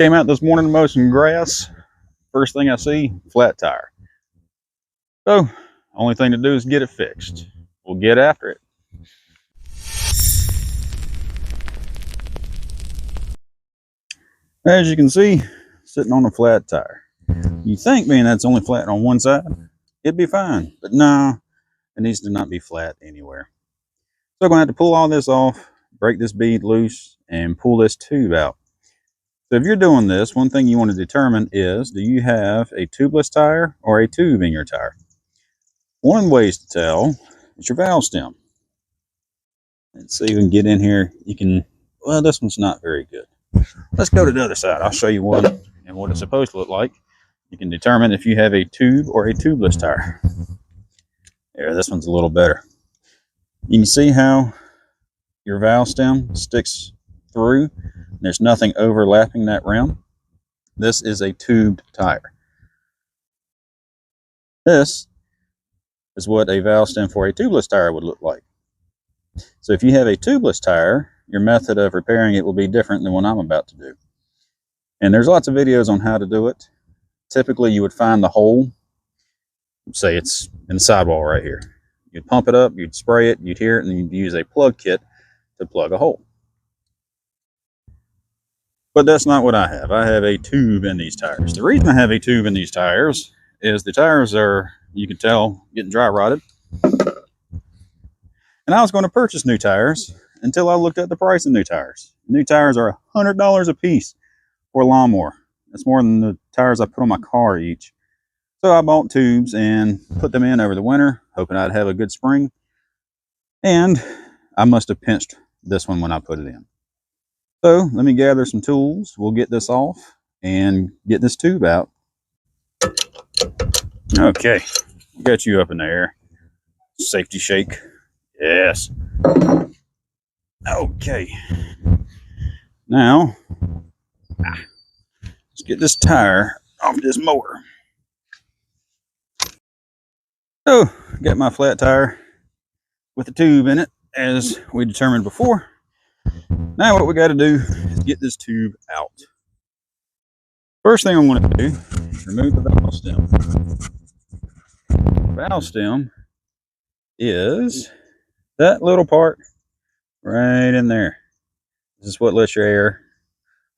Came out this morning to mow some grass. First thing I see, flat tire. So, only thing to do is get it fixed. We'll get after it. As you can see, sitting on a flat tire. You think, being that's only flat on one side, it'd be fine. But no, it needs to not be flat anywhere. So I'm going to have to pull all this off, break this bead loose, and pull this tube out. So if you're doing this, one thing you want to determine is, do you have a tubeless tire or a tube in your tire? One of the ways to tell is your valve stem. Let's see if we can get in here. You can, well, this one's not very good. Let's go to the other side. I'll show you one and what it's supposed to look like. You can determine if you have a tube or a tubeless tire. There, this one's a little better. You can see how your valve stem sticks through. There's nothing overlapping that rim. This is a tubed tire. This is what a valve stem for a tubeless tire would look like. So if you have a tubeless tire, your method of repairing it will be different than what I'm about to do. And there's lots of videos on how to do it. Typically, you would find the hole, say it's in the sidewall right here. You'd pump it up, you'd spray it, you'd hear it, and you'd use a plug kit to plug a hole. But that's not what I have. I have a tube in these tires. The reason I have a tube in these tires is the tires are, you can tell, getting dry rotted. And I was going to purchase new tires until I looked at the price of new tires. New tires are $100 a piece for a lawnmower. That's more than the tires I put on my car each. So I bought tubes and put them in over the winter, hoping I'd have a good spring. And I must have pinched this one when I put it in. So let me gather some tools. We'll get this off and get this tube out. Okay, got you up in the air. Safety shake. Yes. Okay. Now, let's get this tire off this mower. So, got my flat tire with the tube in it, as we determined before. Now what we got to do is get this tube out. First thing I'm going to do is remove the valve stem. The valve stem is that little part right in there. This is what lets your air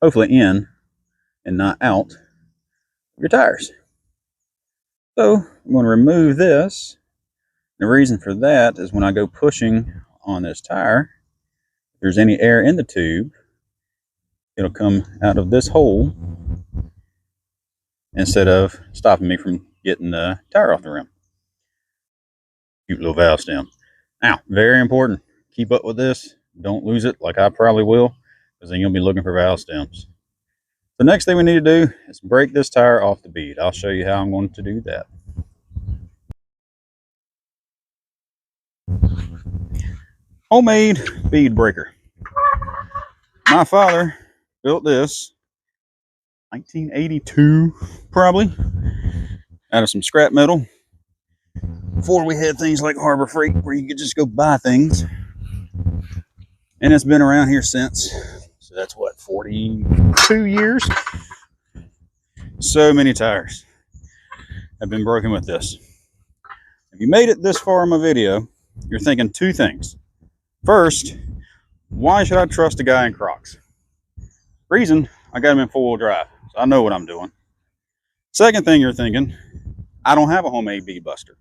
hopefully in and not out of your tires. So I'm going to remove this. The reason for that is when I go pushing on this tire, if there's any air in the tube, it'll come out of this hole instead of stopping me from getting the tire off the rim. Cute little valve stem. Now, very important, keep up with this. Don't lose it like I probably will, because then you'll be looking for valve stems. The next thing we need to do is break this tire off the bead. I'll show you how I'm going to do that. Homemade bead breaker. My father built this 1982 probably out of some scrap metal before we had things like Harbor Freight where you could just go buy things, and it's been around here since. So that's what, 42 years. So many tires have been broken with this. If you made it this far in my video, you're thinking two things. First, why should I trust a guy in Crocs? Reason, I got him in 4-wheel drive, so I know what I'm doing. Second thing you're thinking, I don't have a homemade bead buster.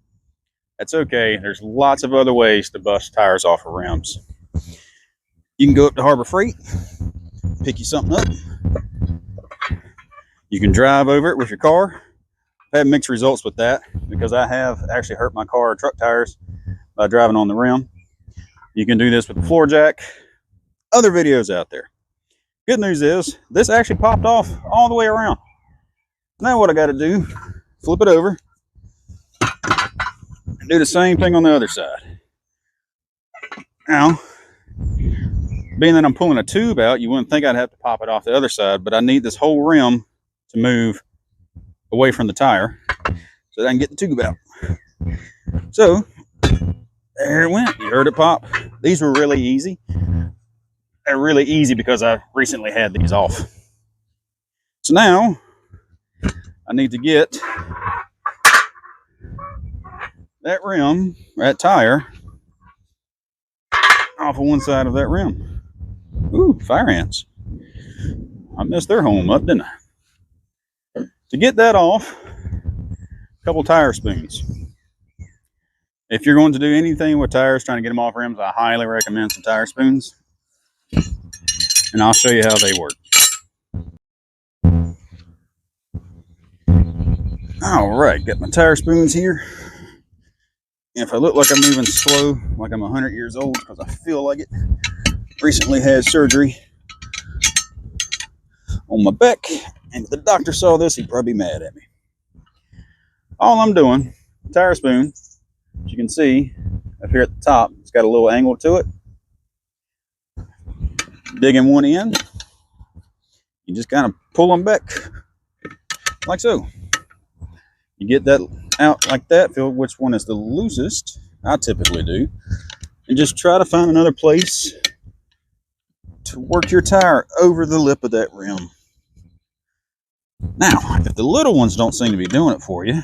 That's okay. There's lots of other ways to bust tires off of rims. You can go up to Harbor Freight, pick you something up. You can drive over it with your car. I've had mixed results with that because I have actually hurt my car or truck tires by driving on the rim. You can do this with the floor jack. Other videos out there. Good news is this actually popped off all the way around. Now what I got to do, flip it over and do the same thing on the other side. Now, being that I'm pulling a tube out, you wouldn't think I'd have to pop it off the other side, but I need this whole rim to move away from the tire so that I can get the tube out. So there it went. You heard it pop. These were really easy. They're really easy because I recently had these off. So now I need to get that rim, that tire, off of one side of that rim. Ooh, fire ants. I messed their home up, didn't I? To get that off, a couple tire spoons. If you're going to do anything with tires, trying to get them off rims, I highly recommend some tire spoons. And I'll show you how they work. All right, got my tire spoons here. And if I look like I'm moving slow, like I'm 100 years old, because I feel like it, recently had surgery on my back, and if the doctor saw this, he'd probably be mad at me. All I'm doing, tire spoon, as you can see up here at the top, it's got a little angle to it. Digging one end, you just kind of pull them back like so. You get that out like that, feel which one is the loosest. I typically do, and just try to find another place to work your tire over the lip of that rim. Now, if the little ones don't seem to be doing it for you,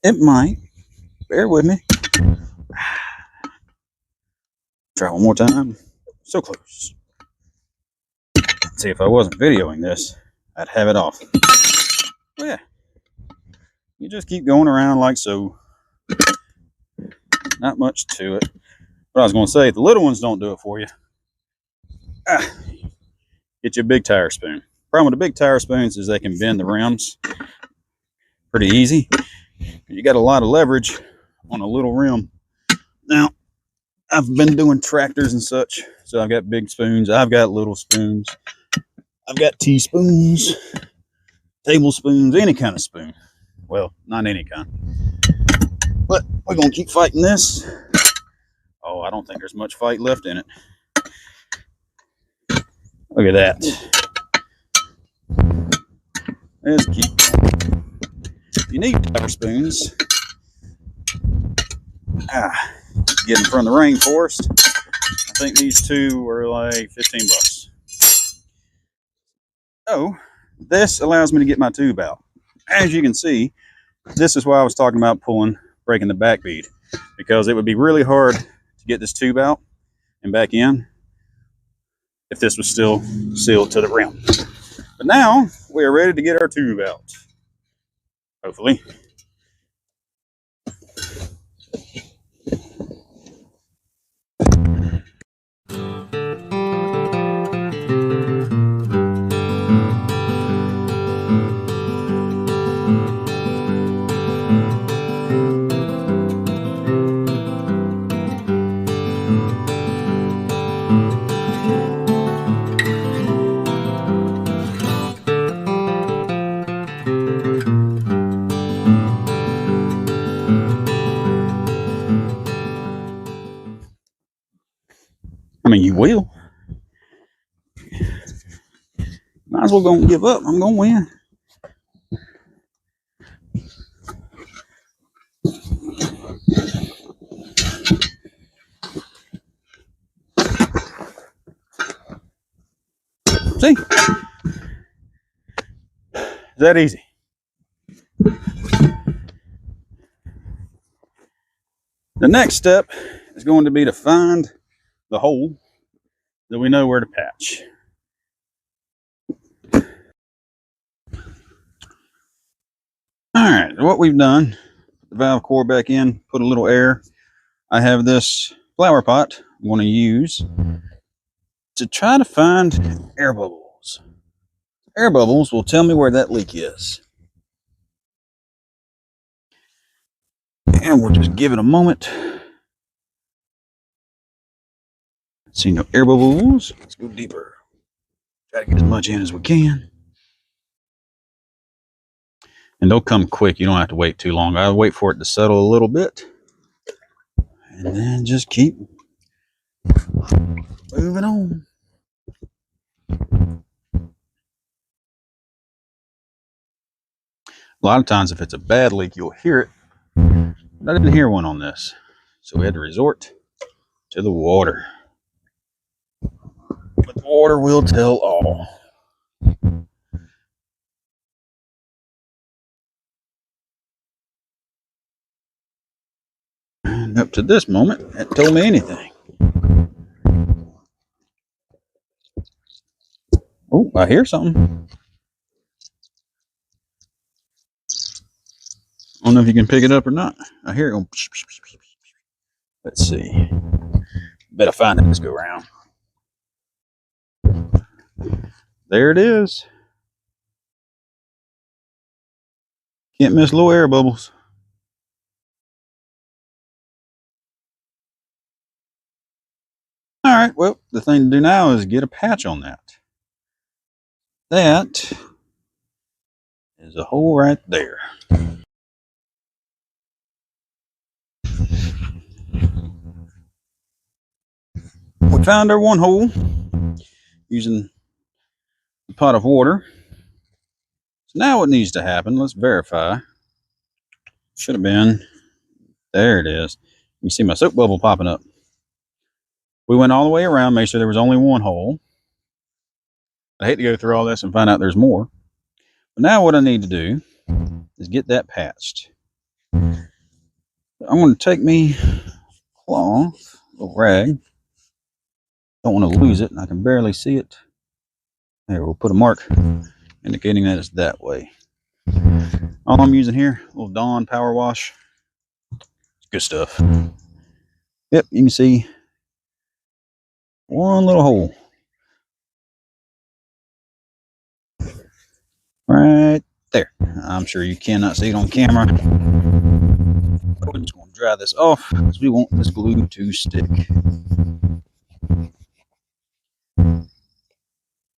it might. Bear with me. Try one more time. So close. See, if I wasn't videoing this, I'd have it off. Well, yeah. You just keep going around like so. Not much to it. But I was going to say, if the little ones don't do it for you, get you a big tire spoon. Problem with the big tire spoons is they can bend the rims pretty easy. You got a lot of leverage on a little rim. Now, I've been doing tractors and such, so I've got big spoons. I've got little spoons. I've got teaspoons, tablespoons, any kind of spoon. Well, not any kind. But we're going to keep fighting this. Oh, I don't think there's much fight left in it. Look at that. Let's keep going. You need tire spoons. Get in front of the rainforest. I think these two were like 15 bucks. Oh, this allows me to get my tube out. As you can see, this is why I was talking about breaking the back bead, because it would be really hard to get this tube out and back in if this was still sealed to the rim. But now we are ready to get our tube out. Hopefully. I mean, you will. Might as well go and give up. I'm going to win. See? Is that easy? The next step is going to be to find the hole that we know where to patch. Alright, what we've done, put the valve core back in, put a little air. I have this flower pot I'm going to use to try to find air bubbles. Air bubbles will tell me where that leak is. And we'll just give it a moment. See no air bubbles. Let's go deeper. Try to get as much in as we can. And they'll come quick. You don't have to wait too long. I'll wait for it to settle a little bit. And then just keep moving on. A lot of times if it's a bad leak, you'll hear it. But I didn't hear one on this. So we had to resort to the water. But the water will tell all. And up to this moment, it told me anything. Oh, I hear something. I don't know if you can pick it up or not. I hear it going. Let's see. Better find it this go around. There it is. Can't miss little air bubbles. All right, well, the thing to do now is get a patch on that. That is a hole right there. We found our one hole using a pot of water. So now what needs to happen, let's verify. Should have been, there it is. You see my soap bubble popping up. We went all the way around, made sure there was only one hole. I hate to go through all this and find out there's more. But now what I need to do is get that patched. I'm going to take me a cloth, a little rag. Don't want to lose it, and I can barely see it. There, we'll put a mark indicating that it's that way. All I'm using here, a little Dawn power wash. It's good stuff. Yep, you can see one little hole. Right there. I'm sure you cannot see it on camera. We're just going to dry this off because we want this glue to stick.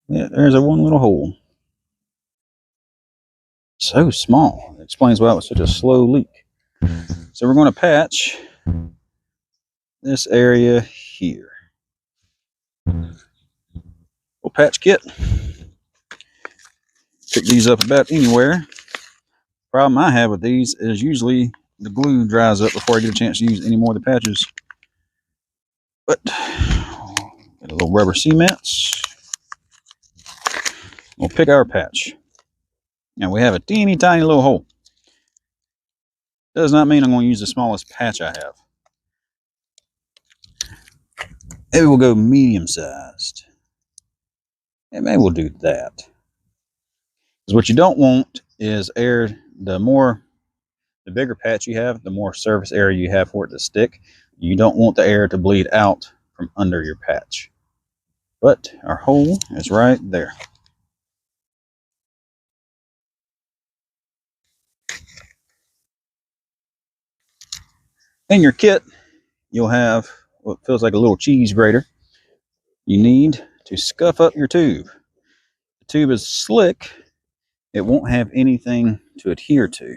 Yeah, there's a one little hole. So small. It explains why it was such a slow leak. So we're going to patch this area here. Little patch kit. Pick these up about anywhere. Problem I have with these is usually the glue dries up before I get a chance to use any more of the patches. But get a little rubber cements. We'll pick our patch. Now we have a teeny tiny little hole. Does not mean I'm going to use the smallest patch I have. Maybe we'll go medium sized. And maybe we'll do that. Because what you don't want is air, the bigger patch you have, the more surface area you have for it to stick. You don't want the air to bleed out from under your patch. But our hole is right there. In your kit, you'll have what feels like a little cheese grater. You need to scuff up your tube. The tube is slick. It won't have anything to adhere to.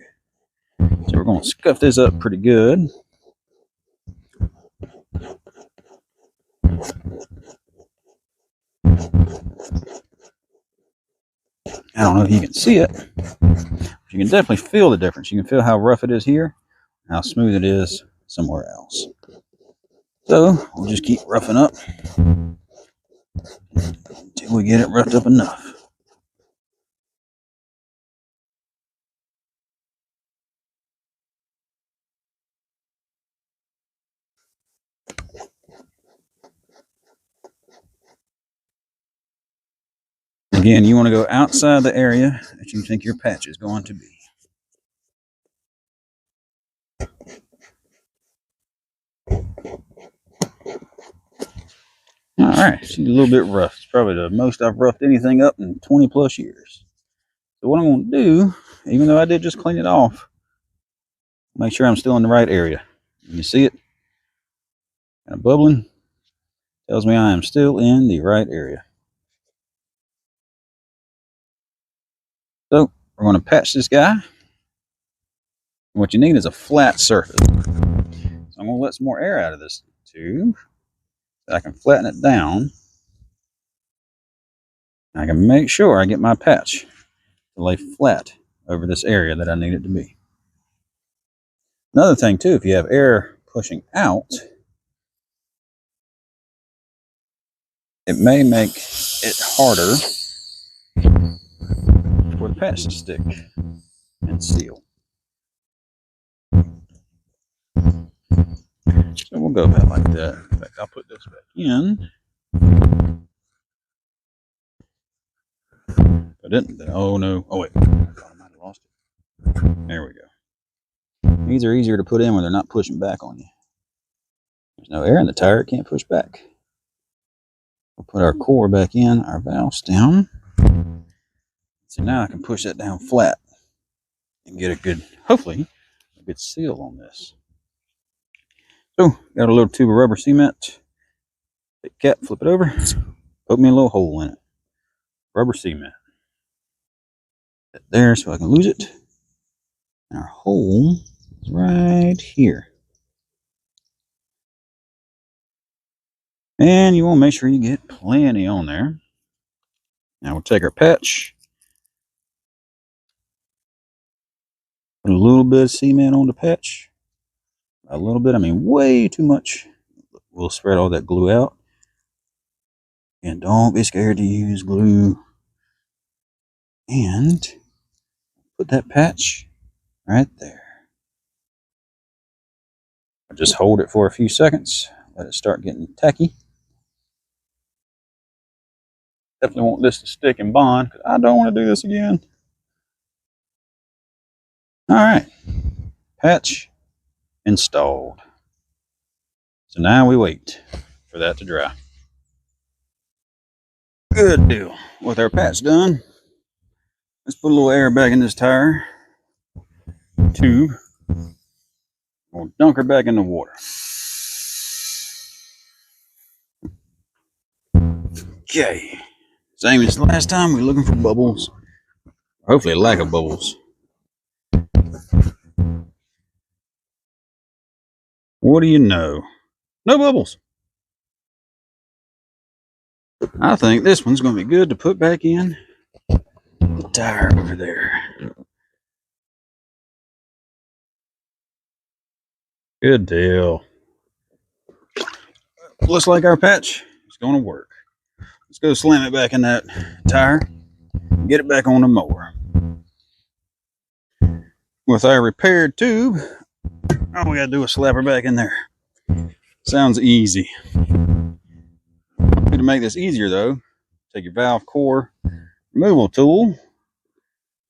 So we're going to scuff this up pretty good. I don't know if you can see it, but you can definitely feel the difference. You can feel how rough it is here, how smooth it is somewhere else. So we'll just keep roughing up until we get it roughed up enough. Again, you want to go outside the area that you think your patch is going to be. All right, she's a little bit rough. It's probably the most I've roughed anything up in 20 plus years. So what I'm going to do, even though I did just clean it off, make sure I'm still in the right area. You see it? Kind of bubbling. Tells me I am still in the right area. So we're going to patch this guy. And what you need is a flat surface. So I'm going to let some more air out of this tube so I can flatten it down. I can make sure I get my patch to lay flat over this area that I need it to be. Another thing too, if you have air pushing out, it may make it harder for the patch to stick and seal. So we'll go about like that. In fact, I'll put this back in. I didn't. Oh no. Oh wait. I thought I might have lost it. There we go. These are easier to put in when they're not pushing back on you. There's no air in the tire, it can't push back. We'll put our core back in, our valve stem. So now I can push that down flat and get a good, hopefully, a good seal on this. So, got a little tube of rubber cement. Take cap, flip it over, poke me a little hole in it. Rubber cement. Put that there so I can lose it. And our hole is right here. And you want to make sure you get plenty on there. Now we'll take our patch. Put a little bit of cement on the patch. A little bit, I mean way too much. We'll spread all that glue out. And don't be scared to use glue. And put that patch right there. Just hold it for a few seconds. Let it start getting tacky. Definitely want this to stick and bond because I don't want to do this again. All right, patch installed. So now we wait for that to dry. Good deal. With our patch done, let's put a little air back in this tire tube. We'll dunk her back in the water. Okay. Same as last time, we're looking for bubbles. Hopefully a lack of bubbles. What do you know? No bubbles. I think this one's going to be good to put back in the tire over there. Good deal. Looks like our patch is going to work. Let's go slam it back in that tire. Get it back on the mower. With our repaired tube, all we got to do is slap her back in there. Sounds easy. To make this easier though, take your valve core removal tool.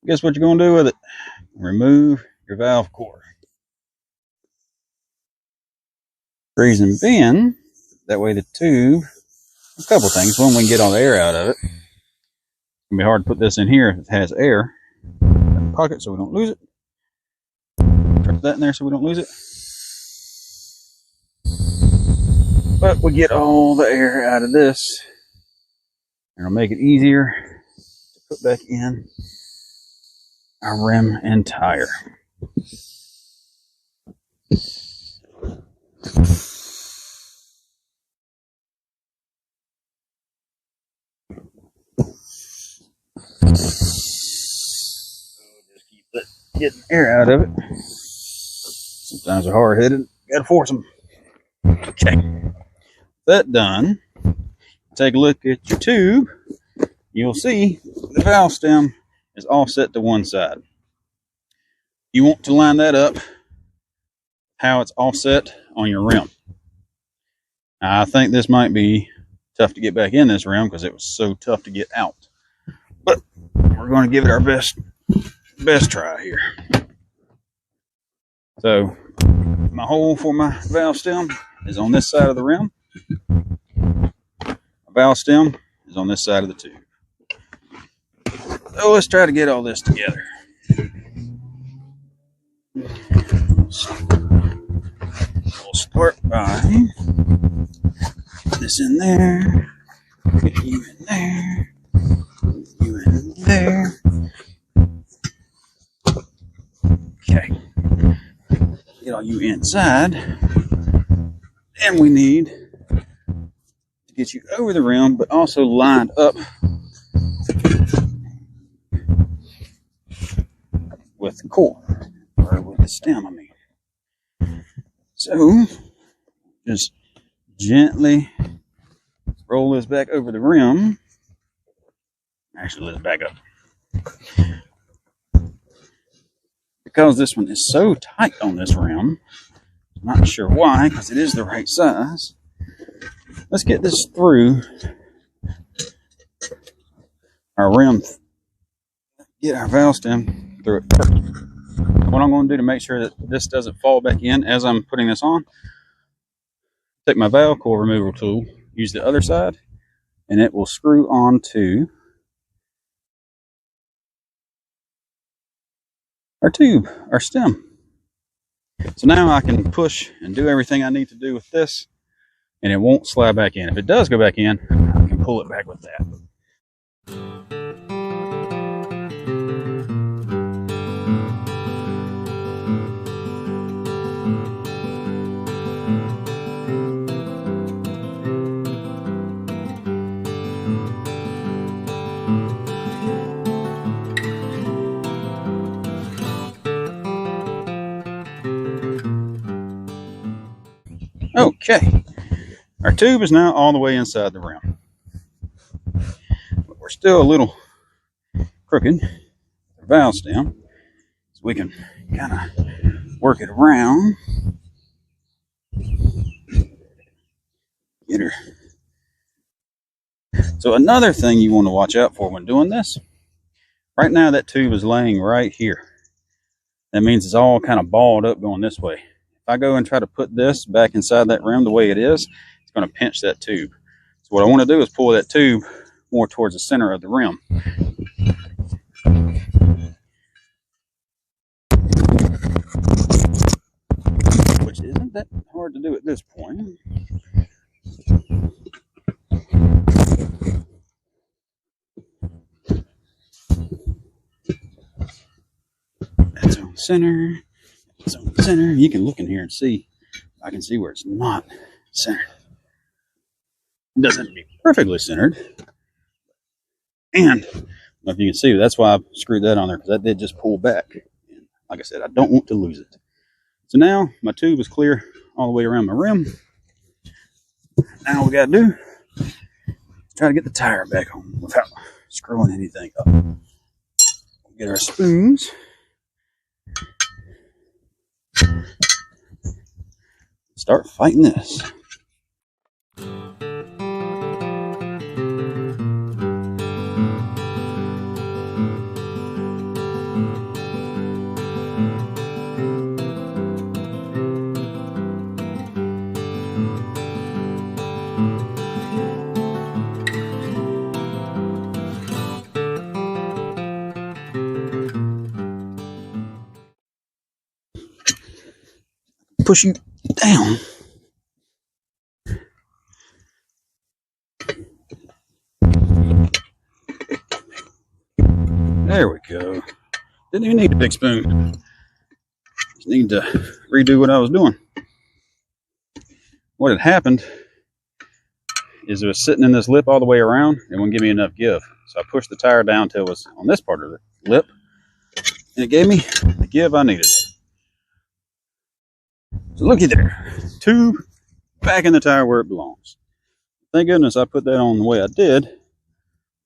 Guess what you're going to do with it? Remove your valve core. Reason being, that way the tube, a couple things. One, we can get all the air out of it. It's going to be hard to put this in here if it has air. In the pocket so we don't lose it. Drop that in there so we don't lose it. But we get all the air out of this. And it'll make it easier to put back in our rim and tire. Just keep getting air out of it. Sometimes they're hard-headed. Gotta force them. Okay. That done. Take a look at your tube. You'll see the valve stem is offset to one side. You want to line that up how it's offset on your rim. Now, I think this might be tough to get back in this rim because it was so tough to get out. But we're going to give it our best try here. So my hole for my valve stem is on this side of the rim. My valve stem is on this side of the tube. So let's try to get all this together. We'll start by put this in there, get you in there, you in there. Okay, get all you inside, and we need to get you over the rim, but also lined up with the core, or with the stem, I mean. So, just gently roll this back over the rim. Actually, let's back up. Because this one is so tight on this rim, I'm not sure why, because it is the right size. Let's get this through our rim. Get our valve stem through it first. What I'm going to do to make sure that this doesn't fall back in as I'm putting this on, take my valve core removal tool, use the other side, and it will screw onto our tube, our stem. So now I can push and do everything I need to do with this, and it won't slide back in. If it does go back in, I can pull it back with that. Okay, our tube is now all the way inside the rim. But we're still a little crooked, the valve stem, so we can kind of work it around. Get her. So another thing you want to watch out for when doing this, right now that tube is laying right here. That means it's all kind of balled up going this way. If I go and try to put this back inside that rim the way it is, it's going to pinch that tube. So what I want to do is pull that tube more towards the center of the rim. Which isn't that hard to do at this point. That's on center. It's on center. You can look in here and see. I can see where it's not centered. It doesn't have to be perfectly centered. And I don't know if you can see, that's why I screwed that on there, because that did just pull back. And like I said, I don't want to lose it. So now my tube is clear all the way around my rim. Now all we got to do is try to get the tire back on without screwing anything up. Get our spoons. Start fighting this. Push you down. There we go. Didn't even need a big spoon. Just need to redo what I was doing. What had happened is it was sitting in this lip all the way around. It wouldn't give me enough give. So I pushed the tire down till it was on this part of the lip. And it gave me the give I needed. So looky there. Tube back in the tire where it belongs. Thank goodness I put that on the way I did.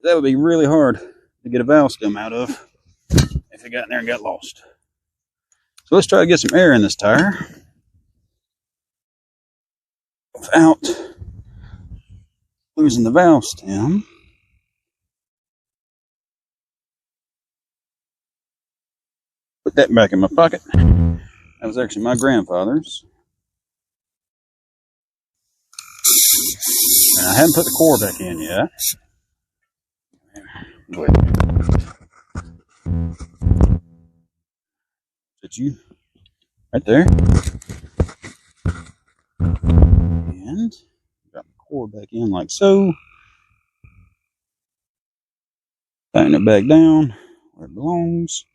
That would be really hard to get a valve stem out of if it got in there and got lost. So let's try to get some air in this tire without losing the valve stem. Put that back in my pocket. That was actually my grandfather's. And I haven't put the core back in yet. Go ahead. That's you. Right there. And got the core back in like so. Tighten it back down where it belongs.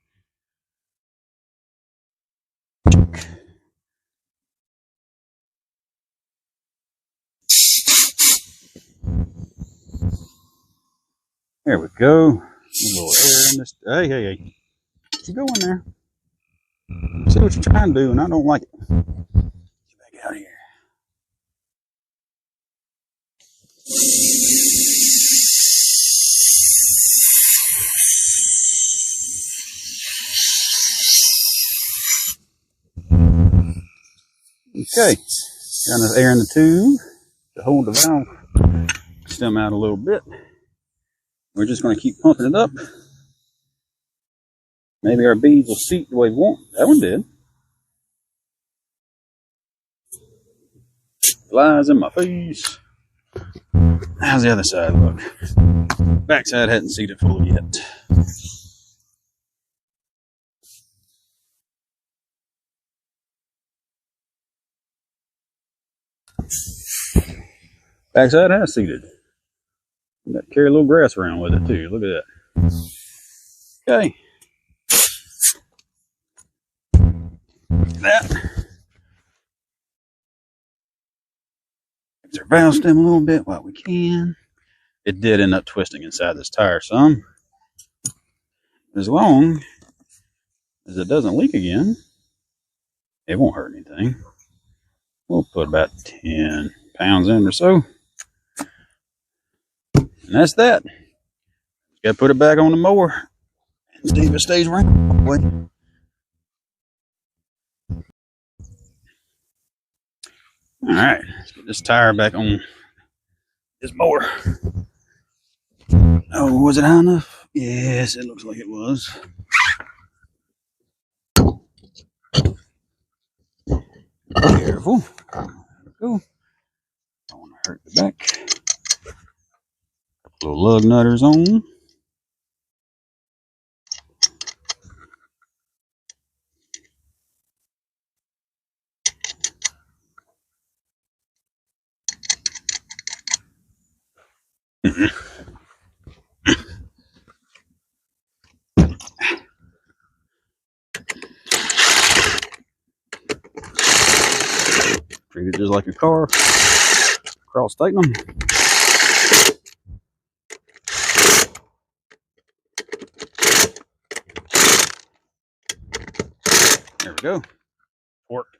There we go. A little air in this. Hey. You go in there. See what you're trying to do, and I don't like it. Get back out of here. Okay, got enough air in the tube to hold the valve stem out a little bit. We're just going to keep pumping it up. Maybe our beads will seat the way we want. That one did. Flies in my face. How's the other side look? Backside hadn't seated fully yet. Backside has seated. Got to carry a little grass around with it too. Look at that. Okay. That. Fix our valve stem a little bit while we can. It did end up twisting inside this tire some. As long as it doesn't leak again, it won't hurt anything. We'll put about 10 pounds in or so. And that's that. Got to put it back on the mower and see if it stays around. All right, let's get this tire back on this mower. Oh, was it high enough? Yes, it looks like it was. Careful. There we go. Don't want to hurt the back. Little lug nutters on. Treat it just like a car. Cross tighten them. There we go. Worked.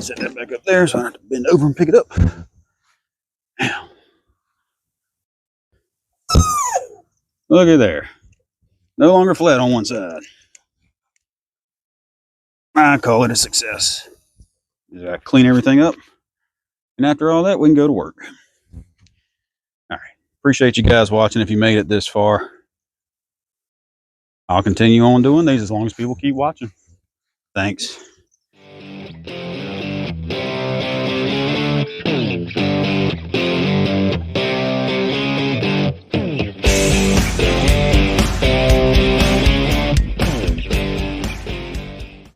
Set that back up there so I don't have to bend over and pick it up. Now. Look at there. No longer flat on one side. I call it a success. I clean everything up. And after all that, we can go to work. All right. Appreciate you guys watching if you made it this far. I'll continue on doing these as long as people keep watching. Thanks.